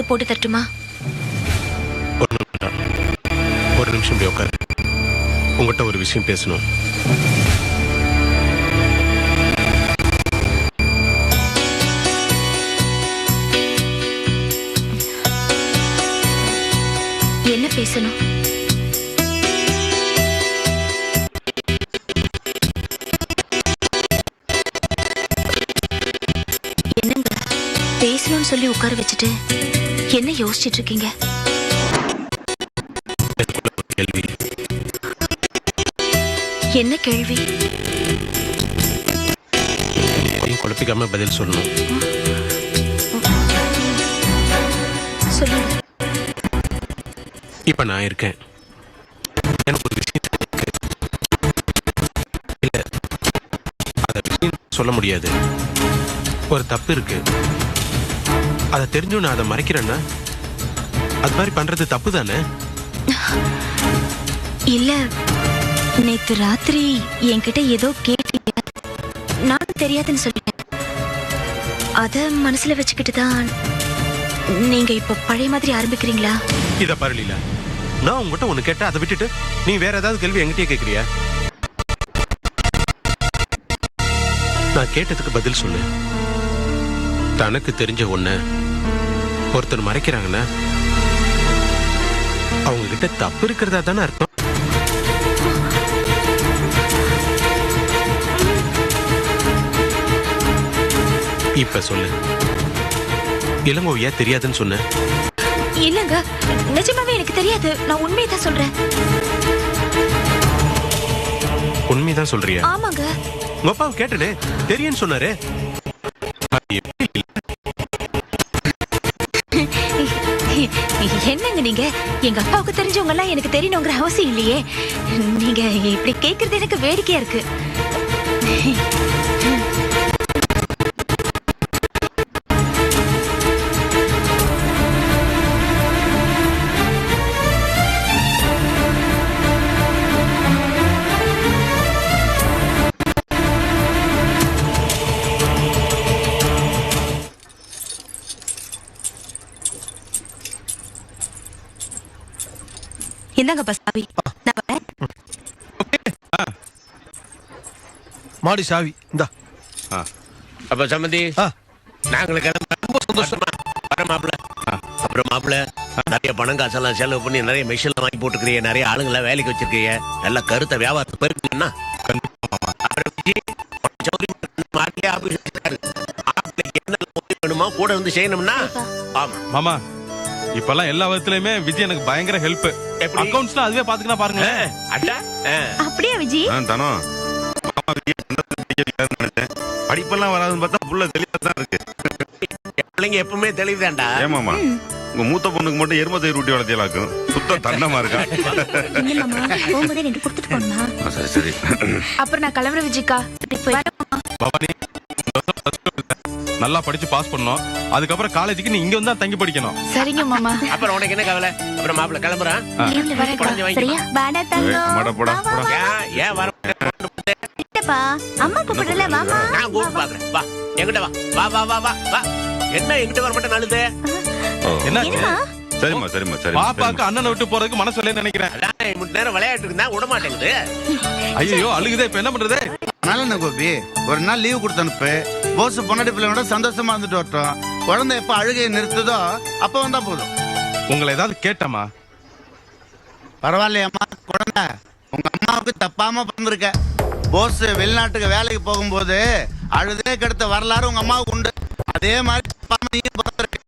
போட்டு தட்டுமா? ஒரு நிமிஷம் இப்படி உட்காரு. உங்ககிட்ட ஒரு விஷயம் பேசணும். என்ன பேசணும்? என்னங்க பேசணும்னு சொல்லி உட்கார வச்சுட்டு என்ன யோசிச்சுட்டு இருக்கீங்க? கேள்வி. என்ன கேள்வி? குழப்பிக்காம பதில் சொல்லணும். சொல்லுங்க. இப்ப நான் இருக்கேன். எனக்கு ஒரு விஷயம் இருக்கு. இல்ல, அத விஷயம் சொல்ல முடியாது. ஒரு தப்பு இருக்கு. அதை தெரிஞ்சும் நான் அதை மறைக்கிறேன்னா அது மாதிரி பண்றது தப்பு தானே? இல்ல, நேத்து ராத்திரி என்கிட்ட ஏதோ கேட்டீங்க, நானும் தெரியாதுன்னு சொல்லிட்டேன். அத மனசுல வச்சுக்கிட்டு தான் நீங்க இப்ப பழைய மாதிரி ஆரம்பிக்கிறீங்களா? இத பரவாயில்ல. நான் உங்ககிட்ட ஒண்ணு கேட்டா அதை விட்டுட்டு நீ வேற ஏதாவது கேள்வி என்கிட்டயே கேட்கறியா? நான் கேட்டதுக்கு பதில் சொல்லு. தனக்கு தெரிஞ்ச ஒண்ணு ஒருத்தர் மறைக்கிறாங்கன்னா அவங்க கிட்ட தப்பு இருக்கிறதா தானே அர்த்தம்? இப்ப சொல்லு, இளங்கோ ஏன் தெரியாதுன்னு சொன்ன? இல்லங்க, நிஜமாவே எனக்கு தெரியாது. நான் உண்மையதான் சொல்றேன். உண்மைதான் சொல்றியா? ஆமாங்க. உங்க அப்பாவை கேட்டனே, தெரியுன்னு சொன்னாரு. என்னங்க நீங்க? எங்க அப்பாவுக்கு தெரிஞ்சவங்க எல்லாம் எனக்கு தெரியணுங்கிற அவசியம் இல்லையே. நீங்க இப்படி கேக்குறது எனக்கு வேடிக்கையா இருக்கு. என்னங்க சாவி? மாடி சாவி இந்தா. அப்ப சம்பந்தி நாங்களுக்கு ரொம்ப சந்தோஷமா வர மாப்பிள்ள. அப்புறம் மாப்பிள்ள நிறைய பணம் காசெல்லாம் செலவு பண்ணி நிறைய மிஷின் வாங்கி போட்டுக்கிறீங்க, நிறைய ஆளுங்களை வேலைக்கு வச்சிருக்கீங்க, நல்ல கருத்தை வியாபாரத்தை பெருக்குன்னா வேணுமா கூட வந்து செய்யணும்னா. ஆமா மாமா, இப்பெல்லாம் எல்லா விதத்துலயுமே விஜய் எனக்கு பயங்கர ஹெல்ப். அக்கவுண்ட்ஸ்ல அதுவே பாத்துக்கினா பாருங்க. அப்படியே விஜய் தானோ மாமா விஜய் நினைச்சேன். படிப்பெல்லாம் வராதுன்னு பார்த்தா புள்ள தெளிவா தான் இருக்கு. பிள்ளைங்க எப்பவுமே தெளிவுதான்டா. ஏமாமா, உங்க மூத்த பொண்ணுக்கு மட்டும் எரும தயிர் ஊட்டி வளர்த்தியலாக்கும். சுத்தம் தண்டமா இருக்கா? சரி சரி. அப்புறம் நான் கிளம்புற விஜய்க்கா. பவானி, நல்லா படிச்சு பாஸ் பண்ணோம். அதுக்கப்புறம் காலேஜுக்கு நீ இங்க வந்தா தங்கி படிக்கணும். சரிங்க மாமா. அப்புறம் உனக்கு என்ன கவலை? அப்புறம் மாப்பிள்ள கிளம்புறான். ஏன் வர அம்மா கூப்பிடல. வாமா, நான் கூப்பிட்டு பாக்குறேன். வா என்கிட்ட வா. வா வா வா வா வா. என்ன என்கிட்ட வர மாட்டேன் நாளுது? என்ன? சரிம்மா சரிம்மா சரி. பாப்பாக்கு அண்ணனை விட்டு போறதுக்கு மனசு இல்லைன்னு நினைக்கிறேன். முன்ன நேரம் விளையாட்டு இருந்தா விட மாட்டேங்குது. ஐயோ அழுகுதே, இப்ப என்ன பண்றது? நல்ல கோபி, ஒரு நாள் லீவ் கொடுத்து அனுப்பு. போஸ் பொன்னாடி பிள்ளையோட சந்தோஷமா இருந்துட்டு வரட்டும். குழந்தை எப்ப அழுகையை நிறுத்துதோ அப்ப வந்தா போதும். உங்களை ஏதாவது கேட்டமா? பரவாயில்லையம்மா, குழந்தை உங்க அம்மாவுக்கு தப்பாம பிறந்திருக்க. போஸ் வெளிநாட்டுக்கு வேலைக்கு போகும்போது அழுதே கெடுத்த வரலாறு உங்க அம்மாவுக்கு உண்டு. அதே மாதிரி தப்பாம நீங்க பிறந்திருக்கு.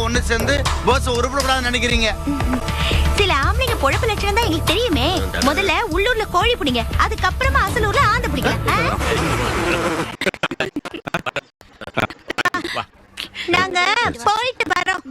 ஒண்ணு சேர்ந்து போஸ் உருப்படக்கூடாதுன்னு நினைக்கிறீங்க. சில ஆம்பளைங்க பொழப்பு லட்சணம் தான் எங்களுக்கு தெரியுமே. முதல்ல உள்ளூர்ல கோழி பிடிங்க, அதுக்கப்புறமா அசலூர்ல ஆந்த பிடிங்க. நாங்க போயிட்டு வரோம்.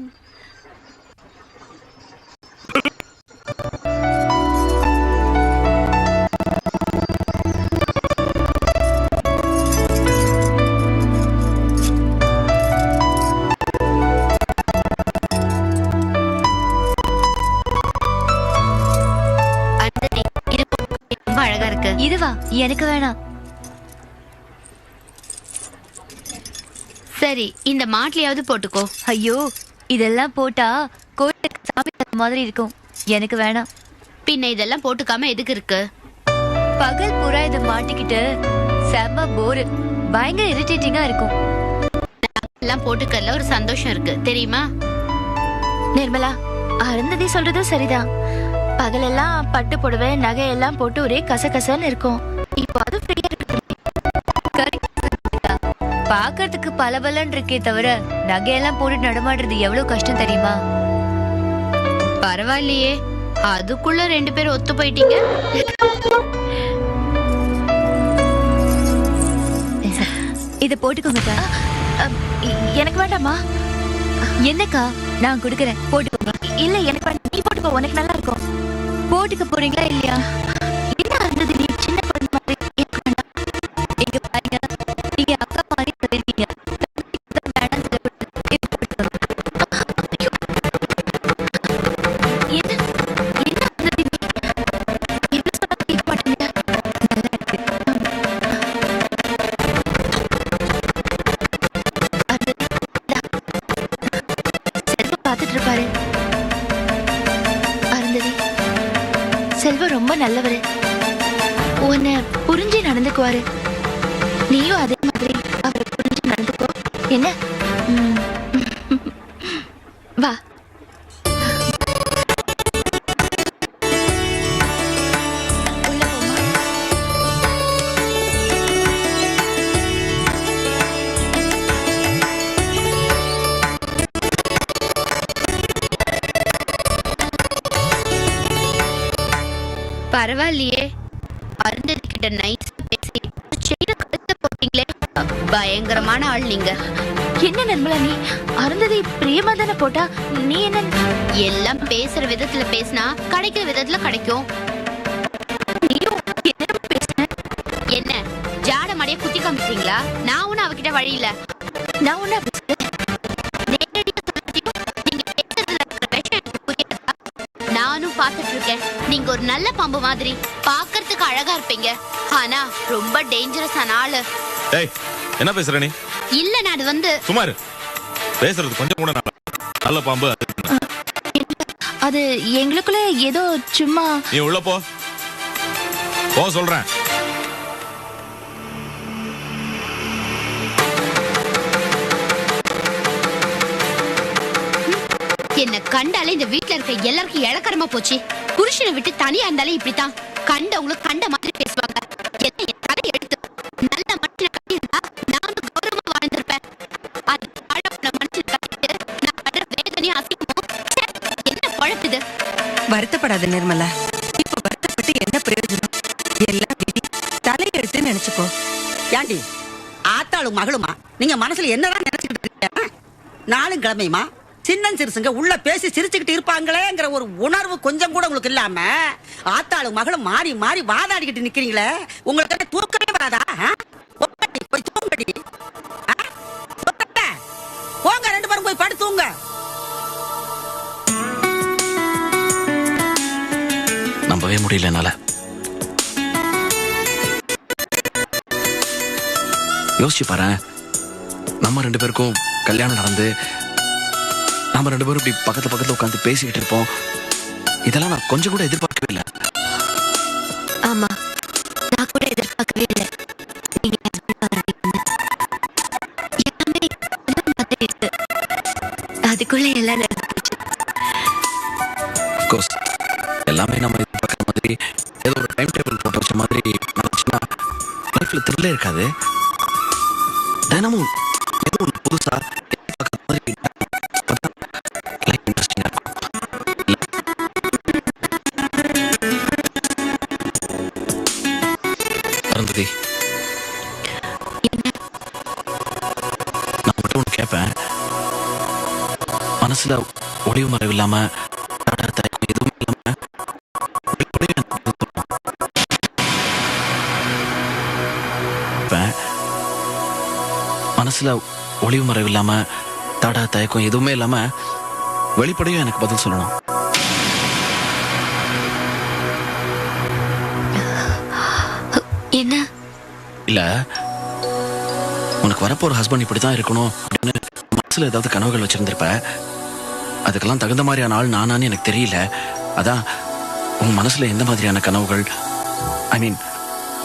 அழகா இருக்கு. இதுவா? எனக்கு வேணாம். சரி, இந்த மாட்லையாவது போட்டுக்கோ. ஐயோ, இதெல்லாம் போட்டா கோயிலுக்கு சாமி தர மாதிரி இருக்கும். எனக்கு வேணாம். பின்ன இதெல்லாம் போட்டுக்காம எதுக்கு இருக்கு? பகல் பூரா இதை மாட்டிக்கிட்டு செம்ம போரு, பயங்கர இரிட்டேட்டிங்கா இருக்கும். எல்லாம் போட்டுக்கறதுல ஒரு சந்தோஷம் இருக்கு தெரியுமா? நிர்மலா, அருந்ததி சொல்றதும் சரிதான். பகலெல்லாம் பட்டு புடவை நகையெல்லாம் போட்டு ஒரே கசகசன்னு இருக்கும். இப்போ அது ஃப்ரீயா இருக்கு. பாக்கிறதுக்கு பலபலன் இருக்கே தவிர நகையெல்லாம் போட்டு நடமாடுறது எவ்வளவு கஷ்டம் தெரியுமா? பரவாயில்லையே, அதுக்குள்ள 2 பேரும் ஒத்து போயிட்டீங்க. இத போட்டுக்கோங்கக்கா. எனக்கு வேண்டாமா? என்னக்கா, நான் கொடுக்கறேன், போட்டுக்கோங்க. இல்ல எனக்கு வேண்டாம், நீ போட்டுக்கோ, உனக்கு நல்லா இருக்கும். போட்டுக்க போறீங்களா இல்லையா? என்ன இருந்தது, நீ சின்ன பொண்ணு மாதிரி. எனக்கு வேண்டாம். எங்க பாருங்க, நீங்க அக்கா மாதிரி சொல்லிருக்கீங்க. செல்வம் ரொம்ப நல்லவரு, உன்னை புரிஞ்சு நடந்துக்குவாரு. நீயும் அதே மாதிரி அவரை புரிஞ்சு நடந்துக்கோ. என்ன? வா. உள்ள போமா. பரவாயில்லையே, அருந்ததி கிட்ட நைஸ் பேசி செயின கழுத்த போட்டீங்களே. பயங்கரமான ஆள் நீங்க. என்ன நிர்மலா, நீ அருந்ததி பிரியமா தானே போட்டா? நீ என்ன? எல்லாம் பேசுற விதத்துல பேசினா கிடைக்கிற விதத்துல கிடைக்கும். நீயும் என்ன பேசுன? என்ன ஜாட மடைய குத்தி காமிச்சீங்களா? நான் ஒன்னும் அவகிட்ட வழி இல்ல. நான் ஒண்ணு பேசுறேன். நேரடியா சொல்லியும் நீங்க பேசுறதுல இருக்கிற விஷயம் எனக்கு புரியல. நானும் பாத்துட்டு இருக்கேன். நீங்க ஒரு நல்ல பாம்பு மாதிரி பாக்குறதுக்கு அழகா இருப்பீங்க, ஆனா ரொம்ப டேஞ்சரஸான ஆளு. ஏய், என்ன பேசுற நீ? இல்ல, நான் அது வந்து சுமாரு பேசுறது கொஞ்சம் கூட நல்ல பாம்பு. அது எங்களுக்குள்ள ஏதோ சும்மா. நீ உள்ள போ போ சொல்றேன். என்ன கண்டாலே இந்த வீட்ல இருக்க எல்லாருக்கும் இளக்கரமா போச்சு. புருஷனை விட்டு தனியா இருந்தாலே இப்படித்தான். கண்டவங்களுக்கு கண்ட மாதிரி பேசுவாங்க. என்ன என் தலை எடுத்து நல்ல மனுஷனை கட்டியிருந்தா நானும் கௌரவமா வாழ்ந்திருப்பேன். அது பழப்பன மனுஷனை கட்டிட்டு நான் படுற வேதனையும் அசிங்கமும். என்ன பழப்புது? வருத்தப்படாத நிர்மலா, இப்ப வருத்தப்பட்டு என்ன பிரயோஜனம்? எல்லாம் விதி, தலையெழுத்து நினைச்சுக்கோ. ஏண்டி ஆத்தாளும் மகளுமா நீங்க மனசுல என்னதான் நினைச்சுக்கிட்டு இருக்கீங்க? நாளும் கிழமையுமா சின்ன சிறுசுங்க உள்ள பேசி சிரிச்சுக்கிட்டு இருப்பாங்களேங்கிற ஒரு உணர்வு கொஞ்சம் கூட உங்களுக்கு இல்லாம ஆத்தாளும் மகளும் மாறி மாறி வாதாடிக்கிட்டு நிக்கிறீங்களே, உங்களுக்கு தூக்கமே வராதா? போய் தூங்கடி. போங்க, 2 பேரும் போய் படுத்து தூங்க. நம்பவே முடியல என்னால. யோசிச்சு பாரு, நம்ம 2 பேருக்கும் கல்யாணம் நடந்து நாம 2 பேரும் இப்படி பக்கத்துல பக்கத்துல உட்காந்து பேசிக்கிட்டு இருப்போம். இதெல்லாம் நான் கொஞ்சம் கூட எதிர்பார்க்கவே இல்லை. ஆமா, நான் கூட எதிர்பார்க்கவே இல்லை. நீங்க அதுக்குள்ள எல்லாம் நடந்துச்சு. கோர்ஸ் எல்லாமே நம்ம எதிர்பார்க்குற மாதிரி ஏதோ ஒரு டைம் டேபிள் போட்டு வச்ச மாதிரி நினைச்சுன்னா லைஃப்ல த்ரில்லே இருக்காது. தினமும் ஏதோ ஒன்று புதுசா எதிர்பார்க்குற மாதிரி லைஃப் இன்ட்ரெஸ்டிங்கா இருக்கும். அருந்ததி, நான் மட்டும் ஒன்று கேட்பேன். மனசுல ஒளிவு மறைவு இல்லாம எதுவும் இல்லாம மனசுல ஒளிவு மறைவு இல்லாம தடா தயக்கம் எதுவுமே இல்லாம வெளிப்படையும் எனக்கு பதில் சொல்லணும். என்ன? இல்ல, உனக்கு வரப்போ ஒரு ஹஸ்பண்ட் இப்படி தான் இருக்கணும் அப்படின்னு மனசுல ஏதாவது கனவுகள் வச்சிருந்திருப்ப. அதுக்கெல்லாம் தகுந்த மாதிரியான ஆள் நானான்னு எனக்கு தெரியல. அதான் உன் மனசுல எந்த மாதிரியான கனவுகள், ஐ மீன்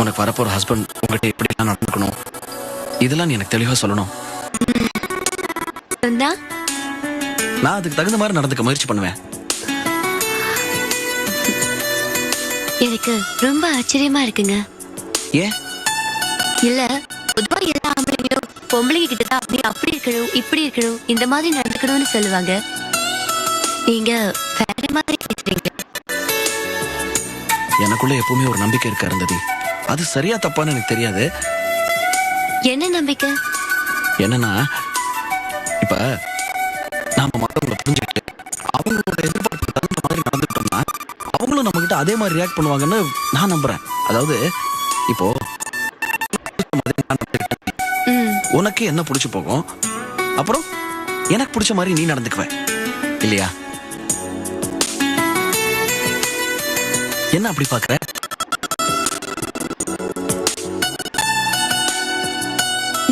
உனக்கு வரப்போ ஒரு ஹஸ்பண்ட் உங்ககிட்ட எப்படிலாம் நடந்துக்கணும், இதெல்லாம் நீ எனக்கு தெளிவா சொல்லணும். சொன்னா நான் அதுக்கு தகுந்த மாதிரி நடந்துக்க முயற்சி பண்ணுவேன். எனக்கு ரொம்ப ஆச்சரியமா இருக்குங்க. ஏன்? இல்ல, பொதுவா எல்லா ஆம்பளைங்களும் பொம்பளைங்க கிட்டதான் நீ அப்படி இருக்கணும் இப்படி இருக்கணும் இந்த மாதிரி நடந்துக்கணும்னு சொல்லுவாங்க. நீங்க வேற மாதிரி பேசுறீங்க. எனக்குள்ள எப்பவுமே ஒரு நம்பிக்கை இருக்கு அருந்ததி. அது சரியா தப்பான்னு எனக்கு தெரியாது. என்ன நம்பிக்கை? என்னன்னா, இப்ப நாம மத்தவங்களை புரிஞ்சுக்கிட்டு அவங்களோட எதிர்பார்ப்பு தகுந்த மாதிரி நடந்துக்கிட்டோம்னா அவங்களும் நம்ம கிட்ட அதே மாதிரி ரியாக்ட் பண்ணுவாங்கன்னு நான் நம்புறேன். அதாவது இப்போ உனக்கு என்ன பிடிச்சு போகும், அப்புறம் எனக்கு பிடிச்ச மாதிரி நீ நடந்துக்குவ இல்லையா? என்ன அப்படி பாக்குற?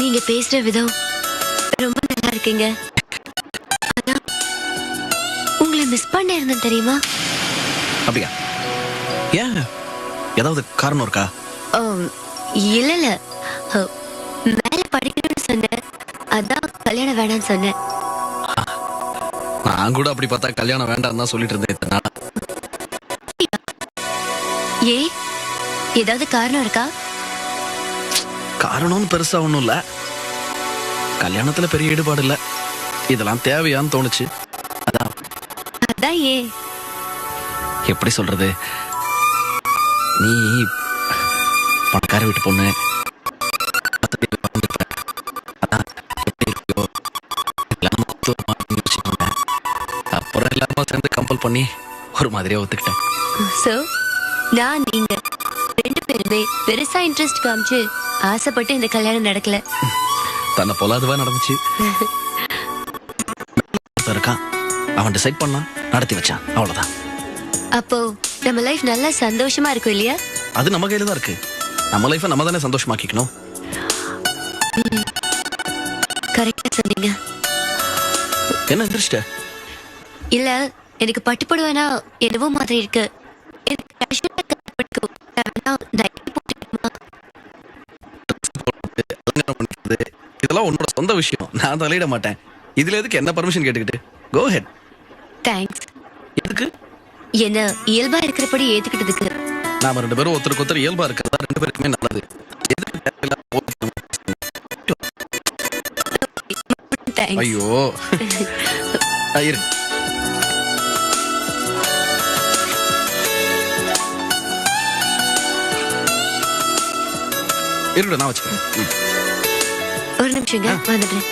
நீங்க பேசுற விதம் ரொம்ப நல்லா இருக்கீங்க. ஆனா உங்களை மிஸ் பண்ண இருந்தேன் தெரியுமா? அப்படியா? ஏன், ஏதாவது காரணம் இருக்கா? இல்ல இல்ல, மேல படிக்கணும்னு சொன்னேன், அதான் கல்யாணம் வேணாம்னு சொன்னேன். நான் கூட அப்படி பார்த்தா கல்யாணம் வேண்டாம் தான் சொல்லிட்டு இருந்தேன் இத்தனை நாளா. ஏ, ஏதாவது காரணம் இருக்கா? காரணம்னு பெருசா ஒண்ணும் இல்ல. கல்யாணத்துல பெரிய ஈடுபாடு இல்ல. இதெல்லாம் தேவையான்னு தோணுச்சு. அதான். அதான் ஏ? எப்படி சொல்றது, நீ பணக்கார வீட்டு பொண்ணு, அப்புறம் எல்லாருமா சேர்ந்து கம்பல் பண்ணி ஒரு மாதிரியா ஒத்துக்கிட்டேன். சோ நான் நீங்க ரெண்டு பேருமே பெருசா இன்ட்ரெஸ்ட் காமிச்சு ஆசைப்பட்டு இந்த கல்யாணம் நடக்கல. தன்னை போல அதுவா நடந்துச்சு. இருக்கான், அவன் டிசைட் பண்ணான், நடத்தி வச்சான், அவ்வளவுதான். அப்போ நம்ம லைஃப் நல்லா சந்தோஷமா இருக்கும் இல்லையா? அது நம்ம கையில தான் இருக்கு. நம்ம லைஃபை நம்ம தானே சந்தோஷமாக்கிக்கணும். கரெக்டா சொன்னீங்க. என்ன எந்திரிச்சிட்ட? இல்ல, எனக்கு பட்டுப்படுவேனா என்னவோ மாதிரி இருக்கு. எனக்கு casual-ஆ கட்டுப்பட்டு வேணா நைட்டி போட்டுக்கணுமா? இதெல்லாம் உன்னோட சொந்த விஷயம், நான் தலையிட மாட்டேன். இதுல எதுக்கு என்ன பர்மிஷன் கேட்டுக்கிட்டு? கோ ஹெட். தேங்க்ஸ். எதுக்கு? என்ன இயல்பா இருக்கிறபடி ஏத்துக்கிட்டதுக்கு. நாம ரெண்டு பேரும் ஒருத்தருக்கு ஒருத்தர் இயல்பா இருக்கிறதா ரெண்டு பேருக்குமே நல்லது. எதுக்கு தேவையில்லாம போட்டுக்கணும்? தேங்க்ஸ். ஐயோ இரு. இருடா, நான் வச்சுக்கிறேன். ஒரு நிமிஷங்க, வந்துடுறேன்.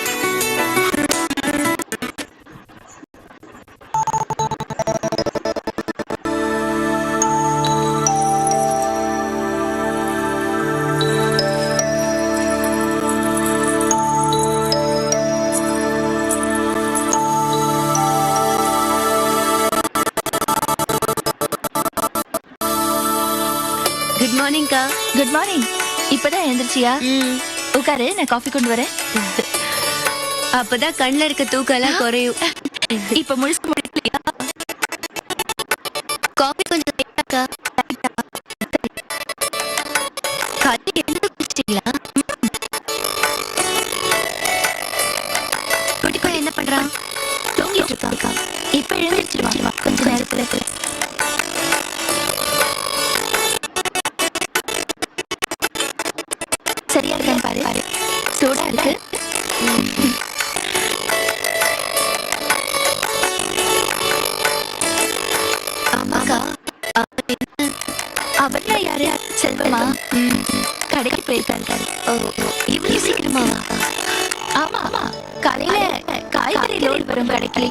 குட் மார்னிங் கா. Good morning. இப்பதான் எழுந்திருச்சியா? உட்காரு, நான் காஃபி கொண்டு வரேன். அப்பதான் கண்ணுல இருக்க தூக்கம் எல்லாம் குறையும். இப்ப முழுசு முடிக்கலையா? காஃபி கொஞ்சம் லைட்டாக்கா. காலையில எழுந்து குடிச்சிட்டீங்களா? குட்டிக்கோ என்ன பண்றான்? தூங்கிட்டு இருக்காக்கா. இப்ப எழுந்திருச்சிருவா கொஞ்ச நேரத்துல. சரியா இருக்கான்னு பாரு. சூடா இருக்கு. ஆமாக்கா. அவர்லாம் யாரு? செல்வமா? கடைக்கு போயிருக்காரு. இவ்வளவு சீக்கிரமா? ஆமா ஆமா, காலையில காய்கறி லோடு வரும் கடைக்கு.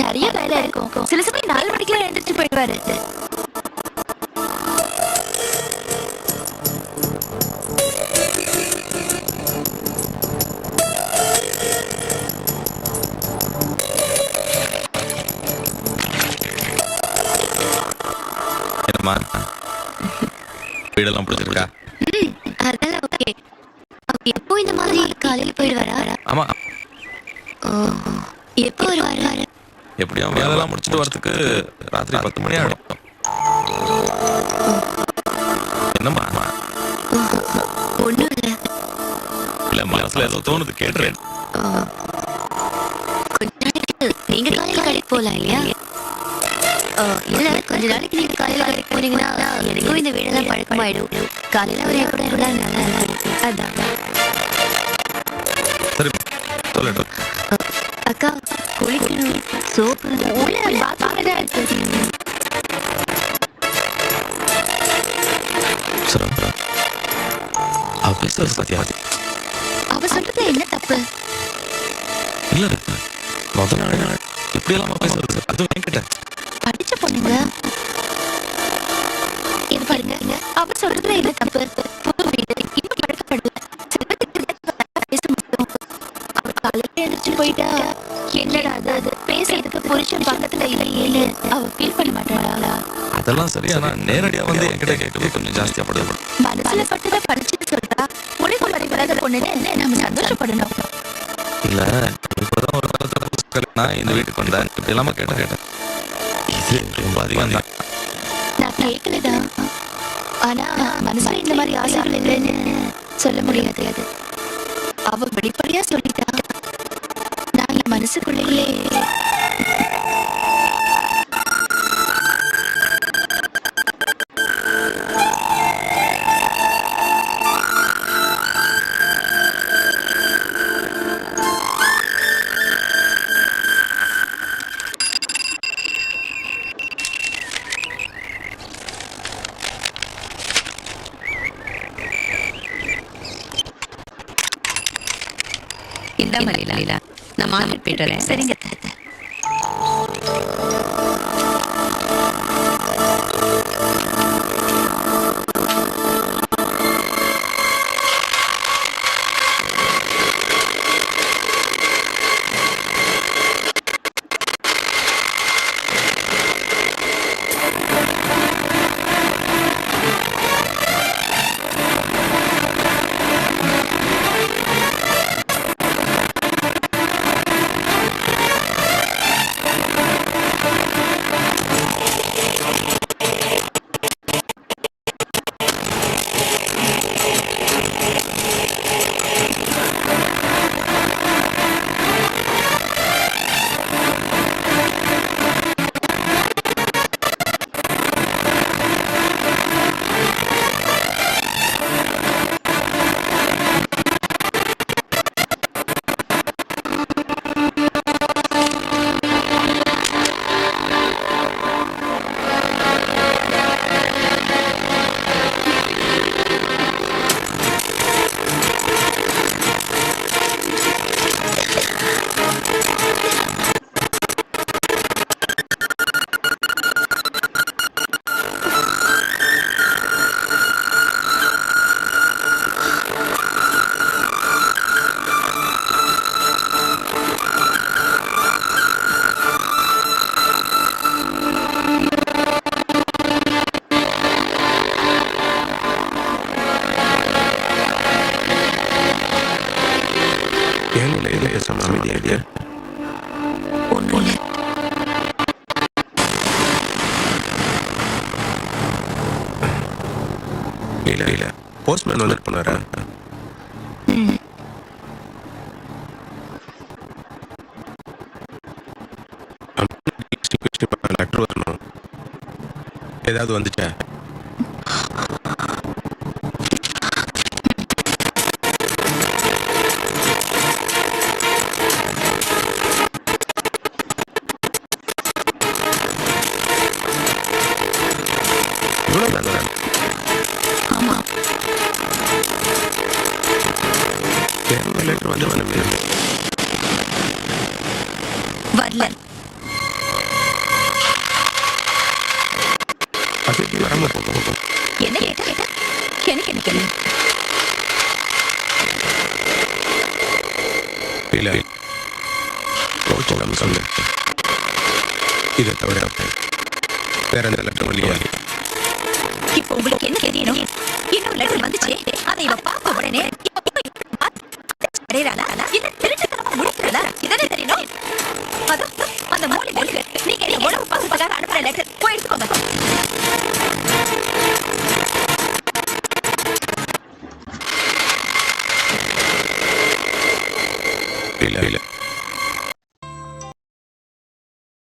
நிறைய வேலை இருக்கும். சில சமயம் 4 மணிக்கெல்லாம் எழுந்திரிச்சு போயிடுவாரு. வீடெல்லாம் பிடிச்சிருக்கா? அதெல்லாம் ஓகே. எப்போ இந்த மாதிரி காலையில போயிடுவாரா? ஆமா, எப்போ வருவாரு? எப்படியும் வேலையெல்லாம் முடிச்சுட்டு வரதுக்கு ராத்திரி 10 மணி ஆகிடும். என்னம்மா? ஒண்ணும் இல்ல. இல்ல, மனசுல ஏதோ தோணுது, கேட்டுறேன். கொஞ்ச நாளைக்கு நீங்க காலையில கடைக்கு போகலாம் இல்லையா? இல்ல, கொஞ்ச நாளைக்கு நீங்க காலையில கடைக்கு போனீங்கன்னா எனக்கும் இந்த வீடெல்லாம் பழக்கமாயிடும். காலையில வரைய கூட இருந்தா நல்லா இருக்கும். அதான். சரி, சொல்லட்டும். அக்கா, குளிக்கணும். சோப்பு உள்ள பாத்ரூம்ல தான் இருக்கு. சரி, அவ பேசுறது சத்தியா? அவ சொல்றதுல என்ன தப்பு? இல்ல, முதல் நாள் இப்படி எல்லாம் பேசுறது அது என்கிட்ட. படிச்ச பொண்ணுங்க. இது பாருங்க, அவ சொல்றதுல என்ன தப்பு? புது வீடு இப்ப பழக்கப்படல. பேச முடியும். அவ காலையில எழுந்திரிச்சு போயிட்டா என்னடா அது பேசுறதுக்கு புருஷன் பக்கத்துல இல்லையேன்னு அவ ஃபீல் பண்ண மாட்டாளா? அதெல்லாம் சரி, ஆனா நேரடியா வந்து என்கிட்ட கேட்கறது கொஞ்சம் ஜாஸ்தியா படுது. மனசுல பட்டதை படிச்சுட்டு சொல்றா. உனக்கு வரைக்கூடாத பொண்ணுன்னு நம்ம சந்தோஷப்படணும். இல்ல, இப்பதான் ஒரு காலத்துல நான் இந்த வீட்டுக்கு வந்தேன், இப்படி எல்லாமே கேட்டேன். இது ரொம்ப அதிகம் தான். நான் கேட்கலதான். ஆனா மனசுல இந்த மாதிரி ஆசைகள் இல்லைன்னு சொல்ல முடியாது. அது அவ வெளிப்படையா சொல்லிட்டா. நான் என் மனசுக்குள்ளேயே இந்த மாதிரி நான் மார்க்கெட் போயிட்டு வரேன். சரிங்க. இல்ல போஸ்ட்மேன் வந்துட்டு போனாரா? லெட்டர் வரணும். ஏதாவது வந்துச்சா? ஆமா, லெட்டர் வந்து வரல. அது வராம போகும். என்ன கேட்ட? எனக்கு என்ன கேள்வி? இல்ல கோச்சோட சொல்லு. இதை தவிர வேற எந்த லெட்டர் வழியா? இப்போ உங்களுக்கு என்ன தெரியணும்? இன்னொரு லெட்டர் வந்துச்சு. அதை இவ பார்க்க உடனே அடையறானா இல்ல திருட்டுத்தனமா முடிக்கிறானா இதனே தெரியணும். அதோ அந்த மூலையில இருக்கு. நீங்க என்ன உடம்பு பார்க்கறதுக்காக அனுப்புற லெட்டர் போய் எடுத்துக்கோங்க. இல்ல